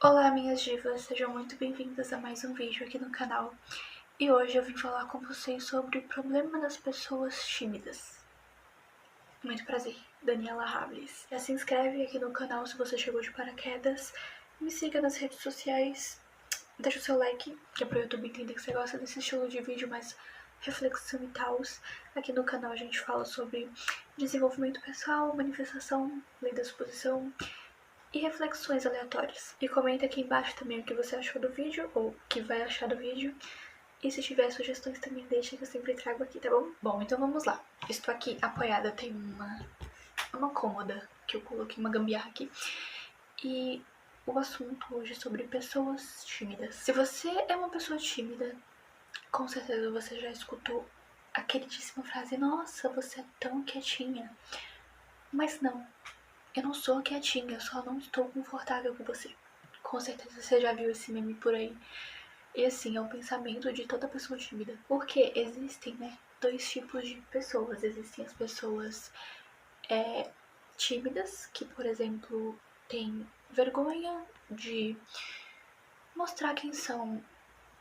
Olá, minhas divas, sejam muito bem-vindas a mais um vídeo aqui no canal. E hoje eu vim falar com vocês sobre o problema das pessoas tímidas. Muito prazer, Daniela Rables. Já se inscreve aqui no canal se você chegou de paraquedas, me siga nas redes sociais, deixa o seu like, que é pro YouTube entender que você gosta desse estilo de vídeo mais reflexão e tal. Aqui no canal a gente fala sobre desenvolvimento pessoal, manifestação, lei da suposição e reflexões aleatórias. E comenta aqui embaixo também o que você achou do vídeo, ou o que vai achar do vídeo. E se tiver sugestões também deixa que eu sempre trago aqui, tá bom? Bom, então vamos lá. Estou aqui apoiada, tem uma cômoda que eu coloquei uma gambiarra aqui. E o assunto hoje é sobre pessoas tímidas. Se você é uma pessoa tímida, com certeza você já escutou a queridíssima frase: nossa, você é tão quietinha. Mas não, eu não sou quietinha, eu só não estou confortável com você. Com certeza você já viu esse meme por aí. E assim, é um pensamento de toda pessoa tímida. Porque existem, né, dois tipos de pessoas. Existem as pessoas tímidas, que, por exemplo, têm vergonha de mostrar quem são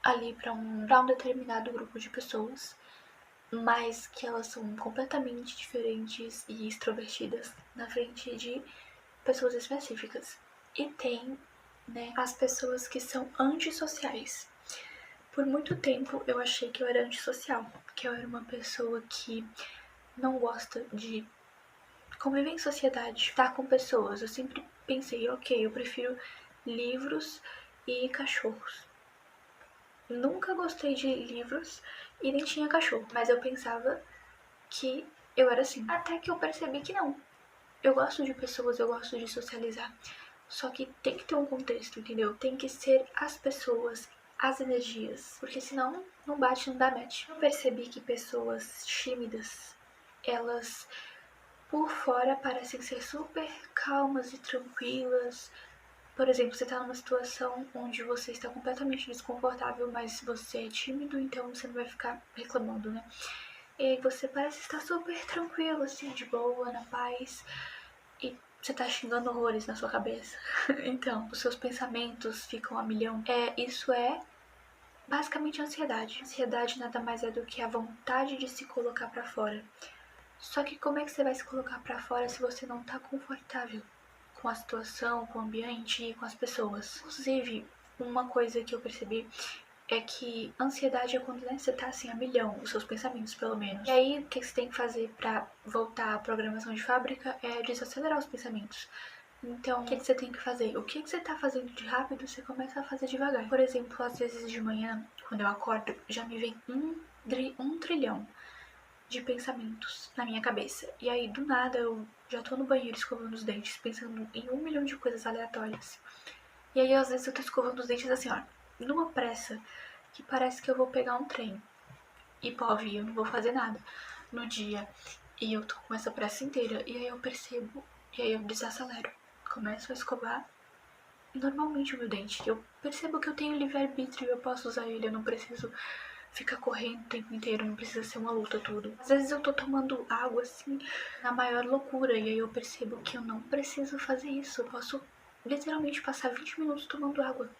ali para um determinado grupo de pessoas, mas que elas são completamente diferentes e extrovertidas na frente de pessoas específicas. E tem, né, as pessoas que são antissociais. Por muito tempo eu achei que eu era antissocial, que eu era uma pessoa que não gosta de conviver em sociedade, estar com pessoas. Eu sempre pensei, ok, eu prefiro livros e cachorros. Nunca gostei de livros e nem tinha cachorro, mas eu pensava que eu era assim. Até que eu percebi que não. Eu gosto de pessoas, eu gosto de socializar. Só que tem que ter um contexto, entendeu? Tem que ser as pessoas, as energias. Porque senão não bate, não dá match. Eu percebi que pessoas tímidas, elas por fora parecem ser super calmas e tranquilas. Por exemplo, você tá numa situação onde você está completamente desconfortável, mas você é tímido, então você não vai ficar reclamando, né? E aí você parece estar super tranquilo, assim, de boa, na paz. E você tá xingando horrores na sua cabeça. Então, os seus pensamentos ficam a milhão. Isso é basicamente ansiedade. Ansiedade nada mais é do que a vontade de se colocar pra fora. Só que como é que você vai se colocar pra fora se você não tá confortável com a situação, com o ambiente e com as pessoas? Inclusive, uma coisa que eu percebi é que ansiedade é quando, né, você tá assim a milhão, os seus pensamentos pelo menos. E aí, o que você tem que fazer pra voltar à programação de fábrica é desacelerar os pensamentos. Então, o que você tem que fazer? O que você tá fazendo de rápido, você começa a fazer devagar. Por exemplo, às vezes de manhã, quando eu acordo, já me vem um trilhão de pensamentos na minha cabeça. E aí, do nada, eu já tô no banheiro escovando os dentes, pensando em 1 milhão de coisas aleatórias. E aí, às vezes, eu tô escovando os dentes assim, ó, numa pressa, que parece que eu vou pegar um trem. E pove, eu não vou fazer nada no dia. E eu tô com essa pressa inteira. E aí eu percebo, e aí eu desacelero. Começo a escovar normalmente o meu dente. Eu percebo que eu tenho livre-arbítrio, eu posso usar ele, eu não preciso ficar correndo o tempo inteiro, não precisa ser uma luta tudo. Às vezes eu tô tomando água assim, na maior loucura, e aí eu percebo que eu não preciso fazer isso. Eu posso literalmente passar 20 minutos tomando água.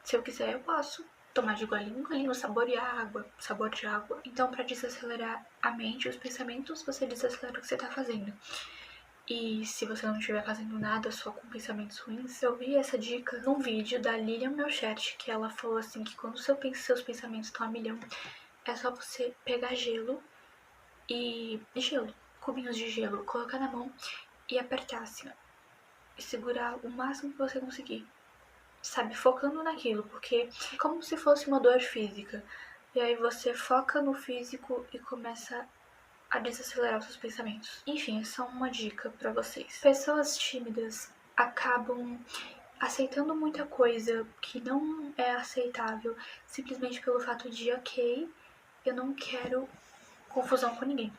Se eu quiser, eu posso tomar de golinho em golinho, saborear a água, sabor de água. Então, para desacelerar a mente e os pensamentos, você desacelera o que você tá fazendo. E se você não estiver fazendo nada só com pensamentos ruins, eu vi essa dica num vídeo da Lilian Melchert, que ela falou assim que quando seus pensamentos estão a milhão, é só você pegar gelo, cubinhos de gelo, colocar na mão e apertar assim, ó, e segurar o máximo que você conseguir. Sabe, focando naquilo, porque é como se fosse uma dor física. E aí você foca no físico e começa a desacelerar os seus pensamentos. Enfim, é só uma dica pra vocês. Pessoas tímidas acabam aceitando muita coisa que não é aceitável simplesmente pelo fato de, ok, eu não quero confusão com ninguém.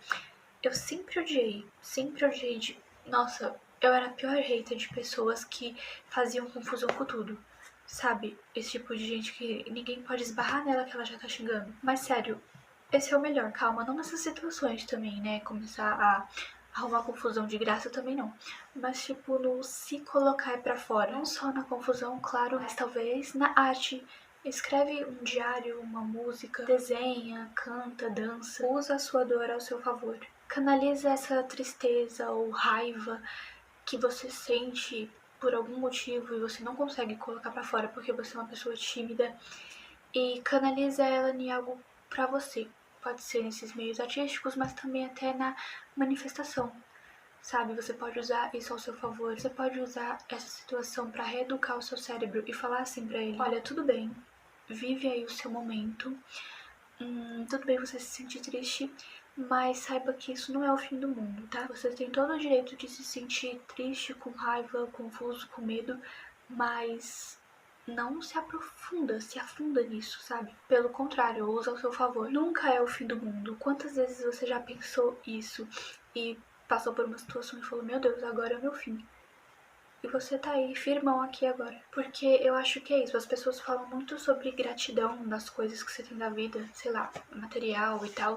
Eu sempre odiei de... Nossa, eu era a pior hater de pessoas que faziam confusão com tudo. Sabe? Esse tipo de gente que ninguém pode esbarrar nela que ela já tá xingando. Mas sério, esse é o melhor. Calma, não nessas situações também, né? Começar arrumar confusão de graça também não. Mas, tipo, no se colocar pra fora. Não só na confusão, claro, mas talvez na arte. Escreve um diário, uma música, desenha, canta, dança. Usa a sua dor ao seu favor. Canaliza essa tristeza ou raiva que você sente por algum motivo e você não consegue colocar pra fora porque você é uma pessoa tímida, e canaliza ela em algo pra você. Pode ser nesses meios artísticos, mas também até na manifestação, sabe? Você pode usar isso ao seu favor. Você pode usar essa situação pra reeducar o seu cérebro e falar assim pra ele: olha, tudo bem, vive aí o seu momento. Tudo bem você se sentir triste, mas saiba que isso não é o fim do mundo, tá? Você tem todo o direito de se sentir triste, com raiva, confuso, com medo, mas não se aprofunda, se afunda nisso, sabe? Pelo contrário, usa ao seu favor. Nunca é o fim do mundo. Quantas vezes você já pensou isso e passou por uma situação e falou: meu Deus, agora é o meu fim? E você tá aí, firmão aqui agora. Porque eu acho que é isso. As pessoas falam muito sobre gratidão das coisas que você tem da vida, sei lá, material e tal.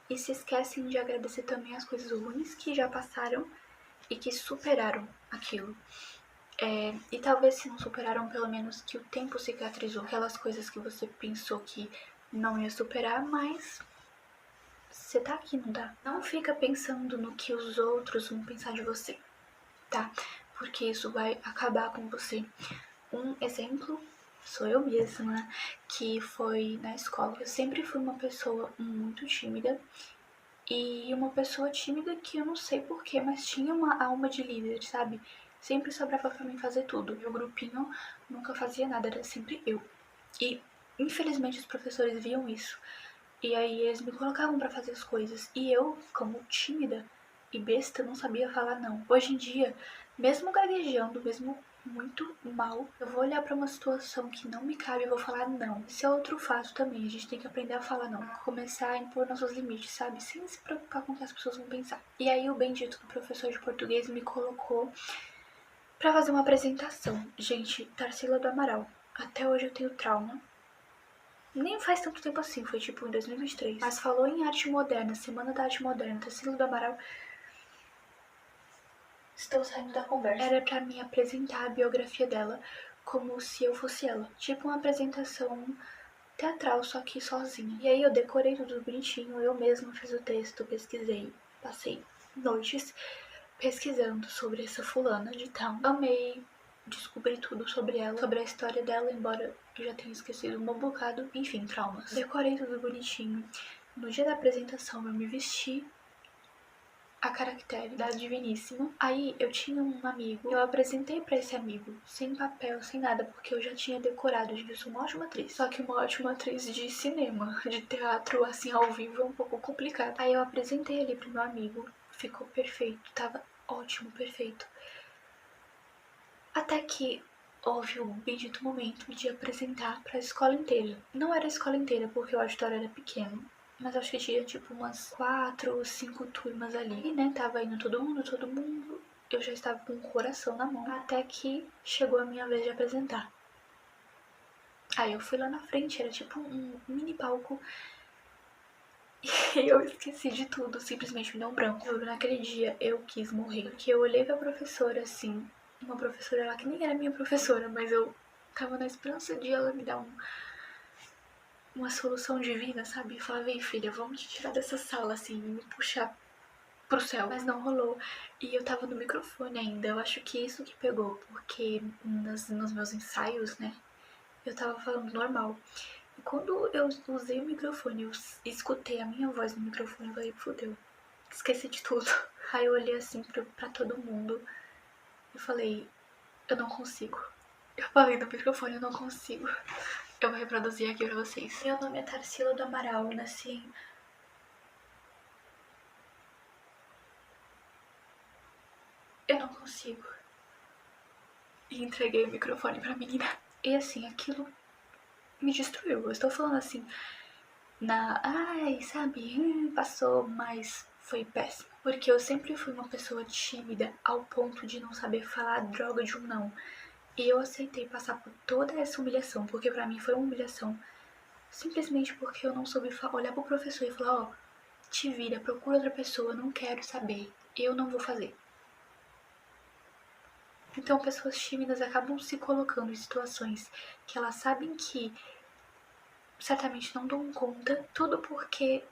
E se esquecem de agradecer também as coisas ruins que já passaram e que superaram aquilo. E talvez se não superaram, pelo menos que o tempo cicatrizou aquelas coisas que você pensou que não ia superar, mas você tá aqui, não tá? Não fica pensando no que os outros vão pensar de você, tá? Porque isso vai acabar com você. Um exemplo sou eu mesma, que foi na escola. Eu sempre fui uma pessoa muito tímida, e uma pessoa tímida que eu não sei porquê, mas tinha uma alma de líder, sabe? Sempre sobrava pra mim fazer tudo. Meu grupinho nunca fazia nada, era sempre eu. E infelizmente os professores viam isso. E aí eles me colocavam pra fazer as coisas. E eu, como tímida e besta, não sabia falar não. Hoje em dia, mesmo gaguejando, mesmo muito mal, eu vou olhar pra uma situação que não me cabe e vou falar não. Esse é outro fato também, a gente tem que aprender a falar não. Começar a impor nossos limites, sabe? Sem se preocupar com o que as pessoas vão pensar. E aí o bendito do professor de português me colocou pra fazer uma apresentação. Gente, Tarsila do Amaral. Até hoje eu tenho trauma. Nem faz tanto tempo assim, foi tipo em 2023. Mas falou em arte moderna, Semana da Arte Moderna, Tarsila do Amaral. Estou saindo da conversa. Era pra mim apresentar a biografia dela como se eu fosse ela. Tipo uma apresentação teatral, só que sozinha. E aí eu decorei tudo bonitinho, eu mesma fiz o texto, pesquisei, passei noites pesquisando sobre essa fulana de tal. Amei, descobri tudo sobre ela, sobre a história dela, embora eu já tenha esquecido um bom bocado. Enfim, traumas. Decorei tudo bonitinho. No dia da apresentação eu me vesti a caractere da Diviníssima. Aí eu tinha um amigo, eu apresentei pra esse amigo, sem papel, sem nada, porque eu já tinha decorado, gente, eu sou uma ótima atriz. Só que uma ótima atriz de cinema, de teatro, assim, ao vivo é um pouco complicado. Aí eu apresentei ali pro meu amigo, ficou perfeito, tava ótimo, perfeito. Até que houve o bendito momento de apresentar pra escola inteira. Não era a escola inteira, porque o auditório era pequeno, mas acho que tinha tipo umas 4 ou 5 turmas ali. E né, tava indo todo mundo. Eu já estava com o coração na mão. Até que chegou a minha vez de apresentar. Aí eu fui lá na frente, era tipo um mini palco. E eu esqueci de tudo, simplesmente me deu um branco. Naquele dia eu quis morrer. Porque eu olhei pra professora assim, uma professora lá que nem era minha professora, mas eu tava na esperança de ela me dar uma solução divina, sabe? Eu falava: vem filha, vamos te tirar dessa sala assim, e me puxar pro céu. Mas não rolou. E eu tava no microfone ainda. Eu acho que isso que pegou, porque nos meus ensaios, né, eu tava falando normal. E quando eu usei o microfone, eu escutei a minha voz no microfone, eu falei: fudeu, esqueci de tudo. Aí eu olhei assim pra todo mundo e falei: eu não consigo. Eu falei no microfone: eu não consigo. Eu vou reproduzir aqui pra vocês. Meu nome é Tarsila do Amaral, eu nasci em... Eu não consigo. E entreguei o microfone pra menina. E assim, aquilo me destruiu. Eu estou falando assim, ai, sabe, passou, mas foi péssimo. Porque eu sempre fui uma pessoa tímida ao ponto de não saber falar a droga de um não. E eu aceitei passar por toda essa humilhação, porque pra mim foi uma humilhação. Simplesmente porque eu não soube olhar pro professor e falar: ó, te vira, procura outra pessoa, não quero saber. eu não vou fazer. Então, pessoas tímidas acabam se colocando em situações que elas sabem que certamente não dão conta, tudo porque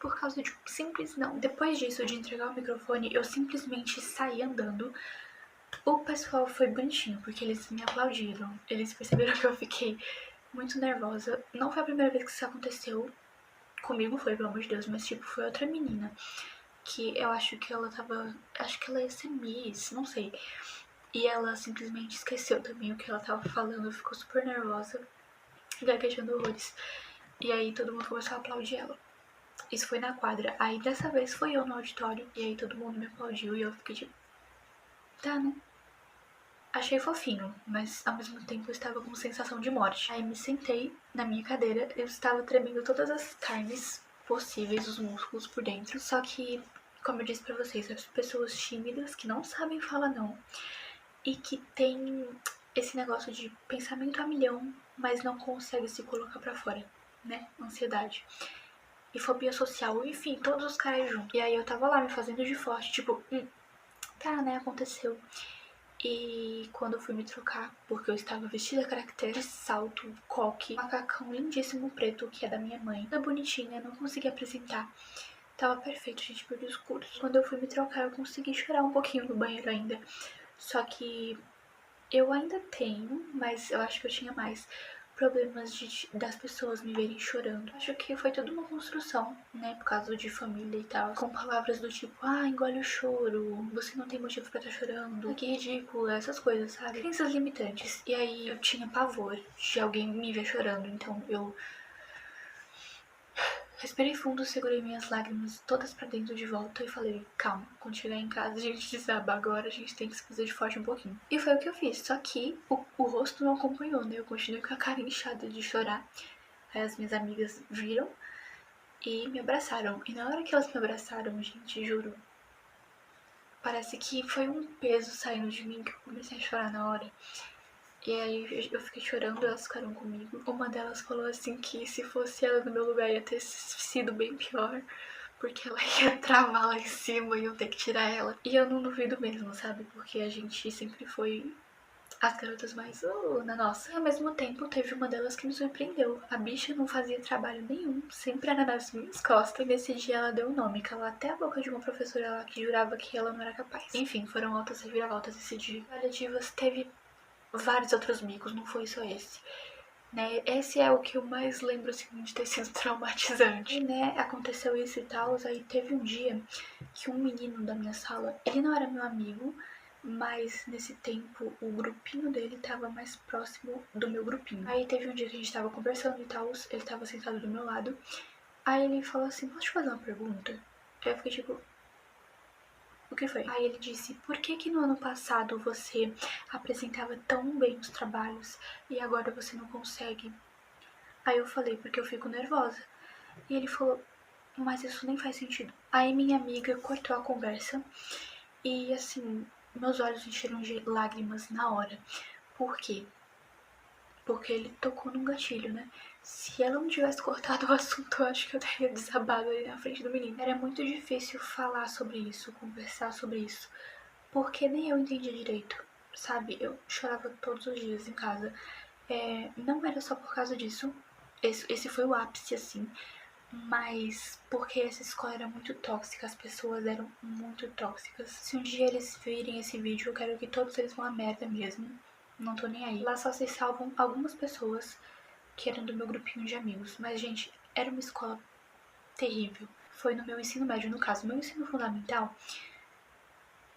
por causa de um simples não. Depois disso, de entregar o microfone, eu simplesmente saí andando. O pessoal foi bonitinho, porque eles me aplaudiram. Eles perceberam que eu fiquei muito nervosa. Não foi a primeira vez que isso aconteceu. Comigo foi, pelo amor de Deus, mas tipo, foi outra menina. Que eu acho que ela tava. Acho que ela ia ser Miss, não sei. E ela simplesmente esqueceu também o que ela tava falando, ficou super nervosa, gaguejando horrores. E aí todo mundo começou a aplaudir ela. Isso foi na quadra. Aí dessa vez foi eu no auditório. E aí todo mundo me aplaudiu e eu fiquei tipo, tá, né? Achei fofinho, mas ao mesmo tempo eu estava com sensação de morte. Aí me sentei na minha cadeira, eu estava tremendo todas as carnes possíveis, os músculos por dentro. Só que, como eu disse pra vocês, as pessoas tímidas que não sabem falar não e que tem esse negócio de pensamento a milhão, mas não consegue se colocar pra fora, né? Ansiedade. E fobia social, enfim, todos os caras juntos. E aí eu tava lá me fazendo de forte, tipo, tá, né, aconteceu. E quando eu fui me trocar, porque eu estava vestida caractere, de salto, coque, macacão lindíssimo preto, que é da minha mãe, toda bonitinha, não consegui apresentar. Tava perfeito, gente, por os cursos. Quando eu fui me trocar, eu consegui chorar um pouquinho no banheiro ainda. Só que eu ainda tenho, mas eu acho que eu tinha mais problemas das pessoas me verem chorando. Acho que foi tudo uma construção, né, por causa de família e tal, com palavras do tipo, engole o choro, você não tem motivo pra estar chorando, que ridículo, essas coisas, sabe? Crenças limitantes. E aí eu tinha pavor de alguém me ver chorando, então eu respirei fundo, segurei minhas lágrimas todas pra dentro de volta e falei, calma, quando chegar em casa a gente desaba, agora a gente tem que se fazer de forte um pouquinho. E foi o que eu fiz, só que o rosto não acompanhou, né? Eu continuei com a cara inchada de chorar. Aí as minhas amigas viram e me abraçaram. E na hora que elas me abraçaram, gente, juro, parece que foi um peso saindo de mim que eu comecei a chorar na hora. E aí eu fiquei chorando, elas ficaram comigo. Uma delas falou assim que se fosse ela no meu lugar ia ter sido bem pior, porque ela ia travar lá em cima e eu ter que tirar ela. E eu não duvido mesmo, sabe? Porque a gente sempre foi as garotas mais na nossa. E ao mesmo tempo teve uma delas que me surpreendeu. A bicha não fazia trabalho nenhum, sempre era nas minhas costas. E nesse dia ela deu um nome, calou até a boca de uma professora lá que jurava que ela não era capaz. Enfim, foram altas reviravoltas esse dia. A Divas teve vários outros micos, não foi só esse. Né? Esse é o que eu mais lembro assim, de ter sido traumatizante. E né, aconteceu isso e tal, aí teve um dia que um menino da minha sala, ele não era meu amigo, mas nesse tempo o grupinho dele tava mais próximo do meu grupinho. Aí teve um dia que a gente tava conversando e tal, ele tava sentado do meu lado, aí ele falou assim, posso te fazer uma pergunta? Aí eu fiquei tipo, o que foi? Aí ele disse, por que no ano passado você apresentava tão bem os trabalhos e agora você não consegue? Aí eu falei, porque eu fico nervosa. E ele falou, mas isso nem faz sentido. Aí minha amiga cortou a conversa e assim, meus olhos encheram de lágrimas na hora. Por quê? Porque ele tocou num gatilho, né? Se ela não tivesse cortado o assunto, eu acho que eu teria desabado ali na frente do menino. Era muito difícil falar sobre isso, conversar sobre isso, porque nem eu entendia direito, sabe? Eu chorava todos os dias em casa. Não era só por causa disso, esse foi o ápice, assim, mas porque essa escola era muito tóxica, as pessoas eram muito tóxicas. Se um dia eles virem esse vídeo, eu quero que todos eles vão a merda mesmo. Não tô nem aí. Lá só se salvam algumas pessoas que eram do meu grupinho de amigos. Mas, gente, era uma escola terrível. Foi no meu ensino médio, no caso. Meu ensino fundamental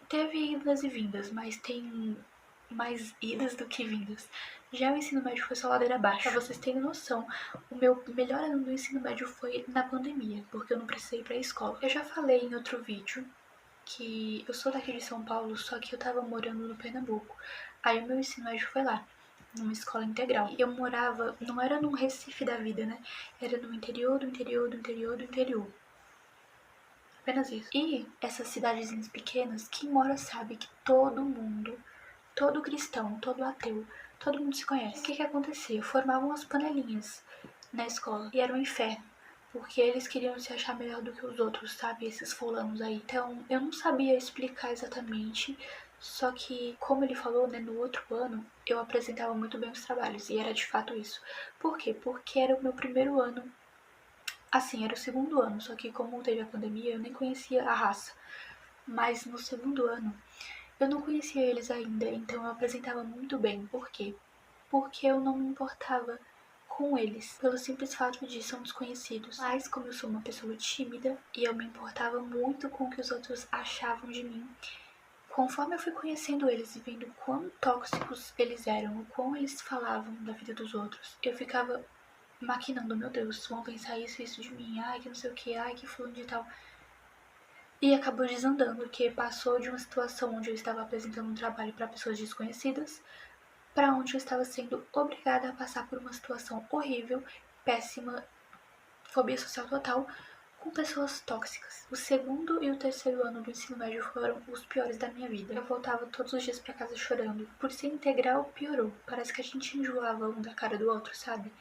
teve idas e vindas, mas tem mais idas do que vindas. Já o ensino médio foi só ladeira abaixo. Pra vocês terem noção, o meu melhor ano do ensino médio foi na pandemia, porque eu não precisei ir pra escola. Eu já falei em outro vídeo que eu sou daqui de São Paulo, só que eu tava morando no Pernambuco. Aí o meu ensino médio foi lá, numa escola integral. E eu morava, não era num Recife da vida, né? Era no interior do interior do interior do interior. Apenas isso. E essas cidadezinhas pequenas, quem mora sabe que todo mundo, todo cristão, todo ateu, todo mundo se conhece. O que acontecia? Formavam as panelinhas na escola e era um inferno. porque eles queriam se achar melhor do que os outros, sabe? Esses fulanos aí. Então, eu não sabia explicar exatamente, só que, como ele falou, né, no outro ano, eu apresentava muito bem os trabalhos, e era de fato isso. Por quê? Porque era o meu primeiro ano. Assim, era o segundo ano, só que como teve a pandemia, eu nem conhecia a raça. Mas no segundo ano, eu não conhecia eles ainda, então eu apresentava muito bem. Por quê? Porque eu não me importava com eles, pelo simples fato de serem desconhecidos. Mas como eu sou uma pessoa tímida e eu me importava muito com o que os outros achavam de mim, conforme eu fui conhecendo eles e vendo quão tóxicos eles eram, o quão eles falavam da vida dos outros, eu ficava maquinando, meu Deus, vão pensar isso de mim, ai que não sei o que, ai que fulano de tal. E acabou desandando, que passou de uma situação onde eu estava apresentando um trabalho para pessoas desconhecidas para onde eu estava sendo obrigada a passar por uma situação horrível, péssima, fobia social total, com pessoas tóxicas. O segundo e o terceiro ano do ensino médio foram os piores da minha vida. Eu voltava todos os dias para casa chorando. Por ser integral, piorou. Parece que a gente enjoava um da cara do outro, sabe?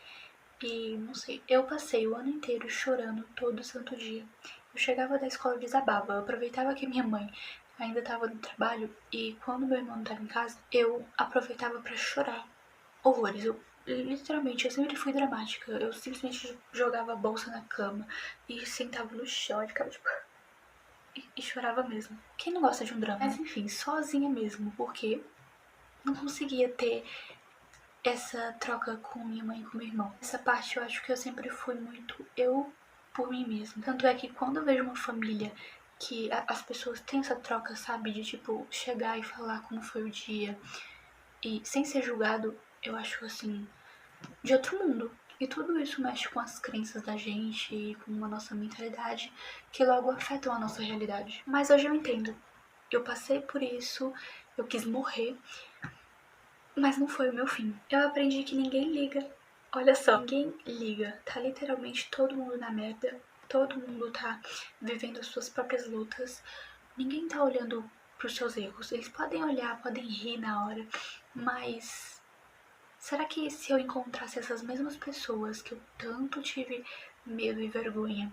E, não sei, eu passei o ano inteiro chorando todo santo dia. Eu chegava da escola e desabava. Eu aproveitava que minha mãe ainda estava no trabalho e quando meu irmão estava em casa, eu aproveitava para chorar horrores. Literalmente, eu sempre fui dramática. Eu simplesmente jogava a bolsa na cama e sentava no chão e ficava tipo... E chorava mesmo. Quem não gosta de um drama? Mas enfim, sozinha mesmo, porque não conseguia ter essa troca com minha mãe e com meu irmão. Essa parte eu acho que eu sempre fui muito eu por mim mesma. Tanto é que quando eu vejo uma família que as pessoas têm essa troca, sabe? De tipo, chegar e falar como foi o dia e sem ser julgado, eu acho assim, de outro mundo. E tudo isso mexe com as crenças da gente e com a nossa mentalidade, que logo afetam a nossa realidade. Mas hoje eu entendo. Eu passei por isso, eu quis morrer, mas não foi o meu fim. Eu aprendi que ninguém liga. Olha só, ninguém liga. Tá literalmente todo mundo na merda. Todo mundo tá vivendo as suas próprias lutas. Ninguém tá olhando pros seus erros. Eles podem olhar, podem rir na hora, mas será que se eu encontrasse essas mesmas pessoas que eu tanto tive medo e vergonha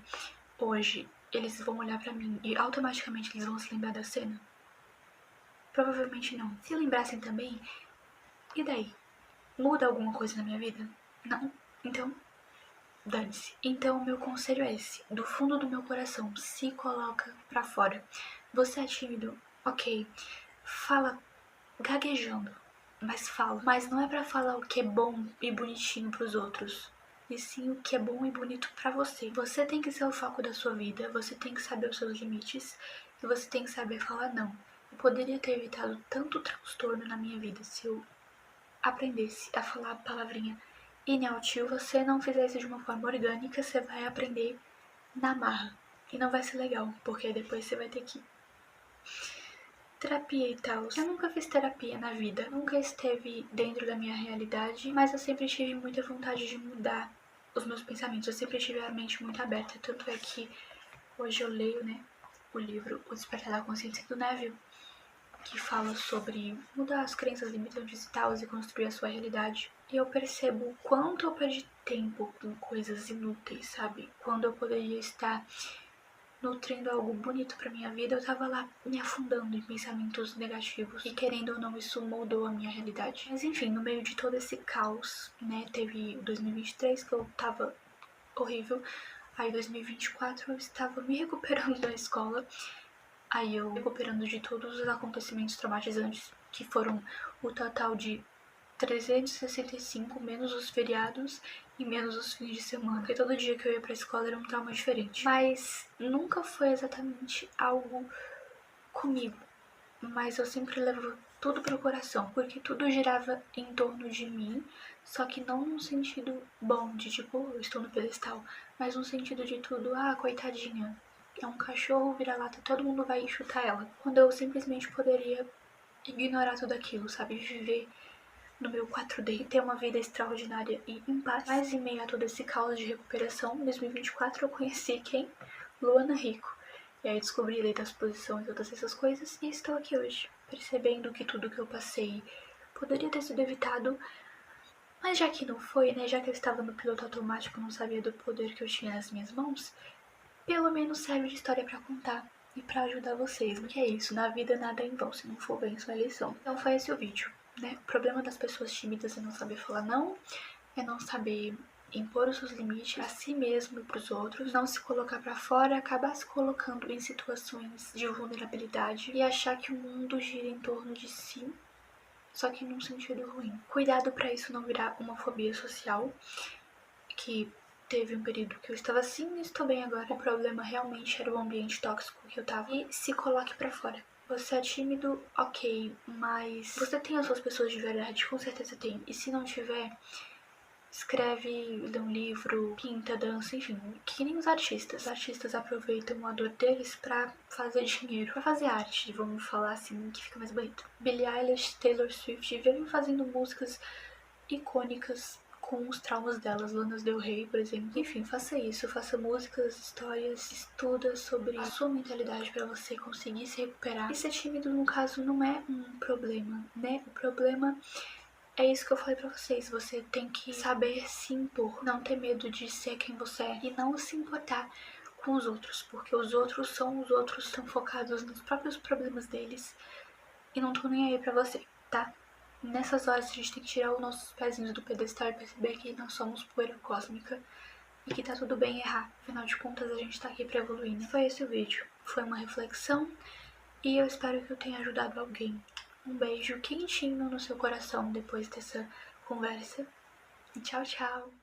hoje, eles vão olhar pra mim e automaticamente eles vão se lembrar da cena? Provavelmente não. Se lembrassem também, e daí? Muda alguma coisa na minha vida? Não? Então, dane-se. Então, meu conselho é esse. Do fundo do meu coração, se coloca pra fora. Você é tímido? Ok. Fala gaguejando. Mas fala. Mas não é pra falar o que é bom e bonitinho pros outros. E sim o que é bom e bonito pra você. Você tem que ser o foco da sua vida. Você tem que saber os seus limites. E você tem que saber falar não. Eu poderia ter evitado tanto transtorno na minha vida se eu aprendesse a falar a palavrinha inútil. Você não fizer isso de uma forma orgânica, você vai aprender na marra. E não vai ser legal, porque depois você vai ter que terapia e tal. Eu nunca fiz terapia na vida, nunca esteve dentro da minha realidade, mas eu sempre tive muita vontade de mudar os meus pensamentos. Eu sempre tive a mente muito aberta, tanto é que hoje eu leio, né, o livro O Despertar da Consciência do Neville, que fala sobre mudar as crenças limitantes e tal e construir a sua realidade. E eu percebo o quanto eu perdi tempo com coisas inúteis, sabe? Quando eu poderia estar nutrindo algo bonito pra minha vida, eu tava lá me afundando em pensamentos negativos. E querendo ou não, isso moldou a minha realidade. Mas enfim, no meio de todo esse caos, né, teve 2023 que eu tava horrível. Aí 2024 eu estava me recuperando da escola. Aí eu recuperando de todos os acontecimentos traumatizantes, que foram o total de 365, menos os feriados e menos os fins de semana. Porque todo dia que eu ia pra escola era um trauma diferente. Mas nunca foi exatamente algo comigo. Mas eu sempre levo tudo pro coração, porque tudo girava em torno de mim, só que não num sentido bom, de tipo, eu estou no pedestal, mas num sentido de tudo, ah, coitadinha, é um cachorro, vira-lata, todo mundo vai chutar ela. Quando eu simplesmente poderia ignorar tudo aquilo, sabe? Viver no meu 4D e ter uma vida extraordinária e em paz. Mas em meio a todo esse caos de recuperação, em 2024 eu conheci quem? Luana Rico. E aí descobri a lei da suposição e todas essas coisas e estou aqui hoje, percebendo que tudo que eu passei poderia ter sido evitado Mas já que não foi, né, já que eu estava no piloto automático, não sabia do poder que eu tinha nas minhas mãos, pelo menos serve de história pra contar e pra ajudar vocês. Porque é isso, na vida nada é em vão, se não for bem sua lição. Então foi esse o vídeo, né? O problema das pessoas tímidas é não saber falar não, é não saber impor os seus limites a si mesmo e pros outros, não se colocar pra fora, acabar se colocando em situações de vulnerabilidade e achar que o mundo gira em torno de si, só que num sentido ruim. Cuidado pra isso não virar uma fobia social, que teve um período que eu estava assim e estou bem agora. O problema realmente era o ambiente tóxico que eu tava. E se coloque pra fora. Você é tímido, ok, mas você tem as suas pessoas de verdade, com certeza tem. E se não tiver, escreve, lê um livro, pinta, dança, enfim, que nem os artistas. Os artistas aproveitam a dor deles pra fazer dinheiro, pra fazer arte, vamos falar assim, que fica mais bonito. Billie Eilish, Taylor Swift vivem fazendo músicas icônicas com os traumas delas, Lana Del Rey, por exemplo. Enfim, faça isso, faça músicas, histórias, estuda sobre a sua mentalidade para você conseguir se recuperar. E ser tímido, no caso, não é um problema, né? O problema é isso que eu falei pra vocês, você tem que saber se impor, não ter medo de ser quem você é e não se importar com os outros, porque os outros estão focados nos próprios problemas deles e não estão nem aí pra você, tá? Nessas horas a gente tem que tirar os nossos pezinhos do pedestal e perceber que nós somos poeira cósmica e que tá tudo bem errar. Afinal de contas, a gente tá aqui pra evoluir, né? Foi esse o vídeo. Foi uma reflexão e eu espero que eu tenha ajudado alguém. Um beijo quentinho no seu coração depois dessa conversa. E tchau, tchau!